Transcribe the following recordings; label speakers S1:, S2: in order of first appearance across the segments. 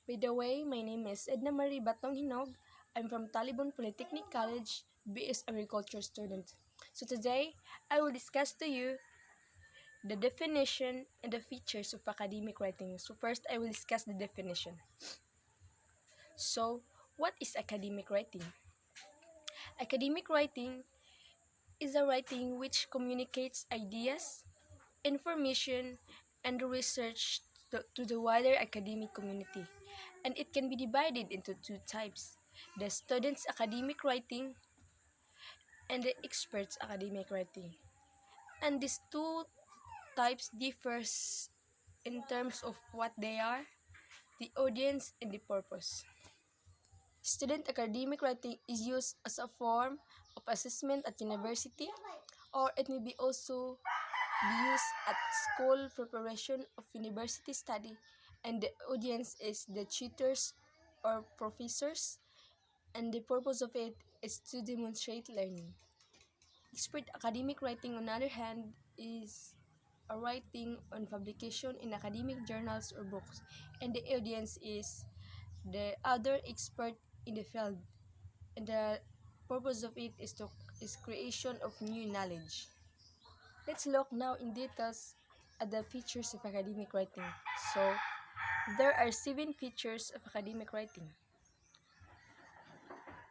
S1: By the way, my name is Edna Marie Batong Hinog. I'm from Talibon Polytechnic College, BS Agriculture student. So today, I will discuss to you the definition and the features of academic writing. So first, I will discuss the definition. So, what is academic writing? Academic writing is a writing which communicates ideas, information, and research to the wider academic community. And it can be divided into two types: the student's academic writing and the expert's academic writing. And these two types differs in terms of what they are, the audience, and the purpose. Student academic writing is used as a form of assessment at university, or it may be also be used at school preparation of university study, and the audience is the tutors or professors, and the purpose of it is to demonstrate learning. Expert academic writing, on the other hand, is a writing on publication in academic journals or books, and the audience is the other expert in the field, and the purpose of it is creation of new knowledge. Let's look now in details at the features of academic writing. So, there are 7 features of academic writing.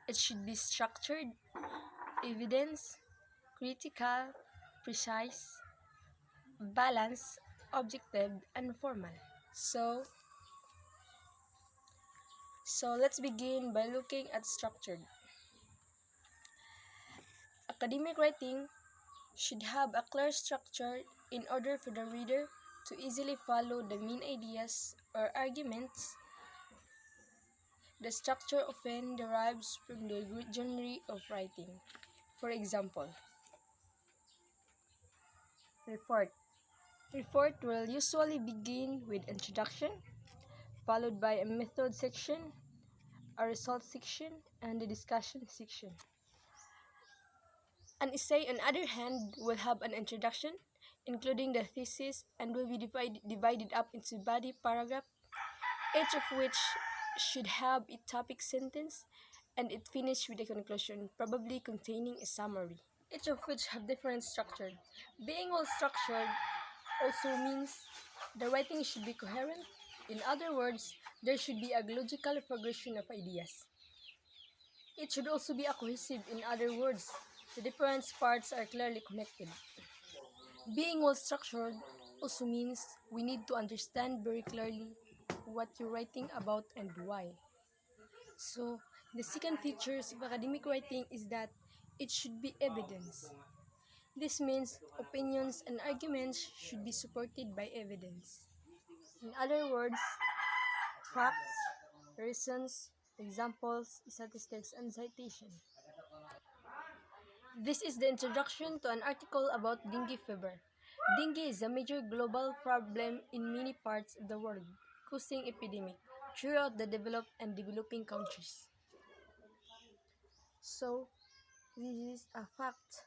S1: It should be structured, evidence, critical, precise, balanced, objective, and formal. So, let's begin by looking at structured. Academic writing should have a clear structure in order for the reader to easily follow the main ideas or arguments. The structure often derives from the genre of writing. For example, report. Report will usually begin with introduction, followed by a method section, a result section, and a discussion section. An essay, on the other hand, will have an introduction, including the thesis, and will be divided up into body paragraph, each of which should have a topic sentence, and it finished with a conclusion, probably containing a summary. Each of which have different structure. Being well structured also means the writing should be coherent. In other words, there should be a logical progression of ideas. It should also be a cohesive. In other words, the different parts are clearly connected. Being well structured also means we need to understand very clearly what you're writing about and why. So, the second features of academic writing is that it should be evidence. This means opinions and arguments should be supported by evidence. In other words, facts, reasons, examples, statistics, and citation. This is the introduction to an article about dengue fever. Dengue is a major global problem in many parts of the world, causing epidemic throughout the developed and developing countries. So, this is a fact.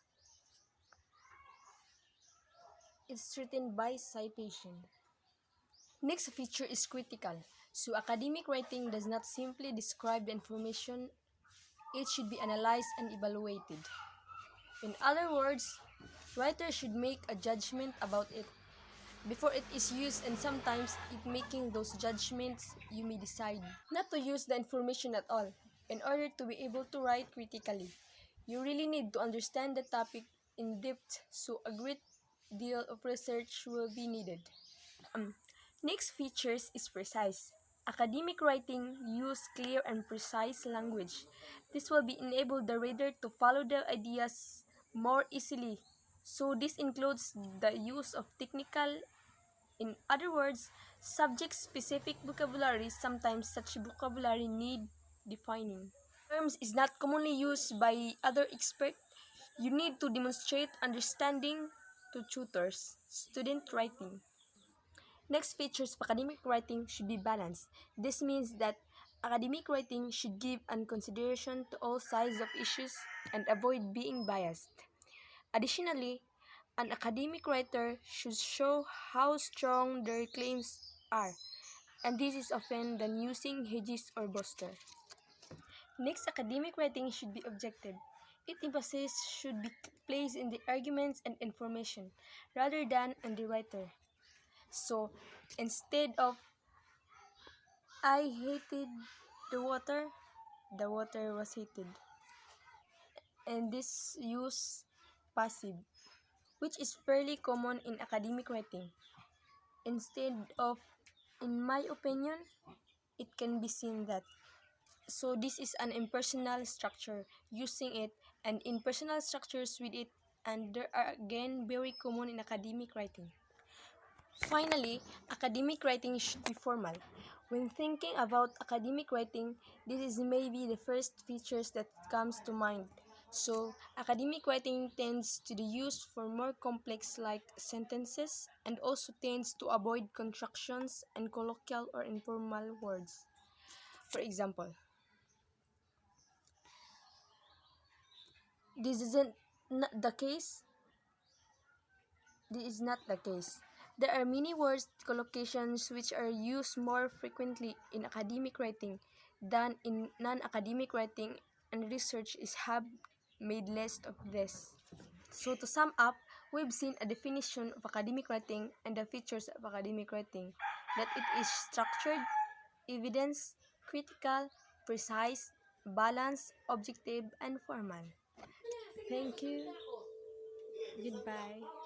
S1: It's written by citation. Next feature is critical. So, academic writing does not simply describe the information, it should be analyzed and evaluated. In other words, writers should make a judgment about it before it is used, and sometimes in making those judgments you may decide not to use the information at all. In order to be able to write critically, you really need to understand the topic in depth, so a great deal of research will be needed. Next features is precise. Academic writing use clear and precise language. This will be enable the reader to follow the ideas more easily. So this includes the use of technical, in other words, subject-specific vocabulary. Sometimes such vocabulary need defining. Terms is not commonly used by other experts. You need to demonstrate understanding to tutors. Student writing. Next features of academic writing should be balanced. This means that academic writing should give an consideration to all sides of issues and avoid being biased. Additionally, an academic writer should show how strong their claims are and this is often done using hedges or booster. Next, academic writing should be objective. Its emphasis should be placed in the arguments and information rather than on the writer. So, instead of I hated the water was hated. And this use passive, which is fairly common in academic writing. Instead of in my opinion, it can be seen that. So this is an impersonal structure using it and impersonal structures with it, and they are again very common in academic writing. Finally, academic writing should be formal. When thinking about academic writing, this is maybe the first features that comes to mind. So, academic writing tends to be used for more complex like sentences and also tends to avoid contractions and colloquial or informal words. For example, this isn't not the case This is not the case. There are many words collocations which are used more frequently in academic writing than in non-academic writing, and research is have made less of this. So to sum up, we've seen a definition of academic writing and the features of academic writing, that it is structured, evidence, critical, precise, balanced, objective, and formal. Thank you. Goodbye.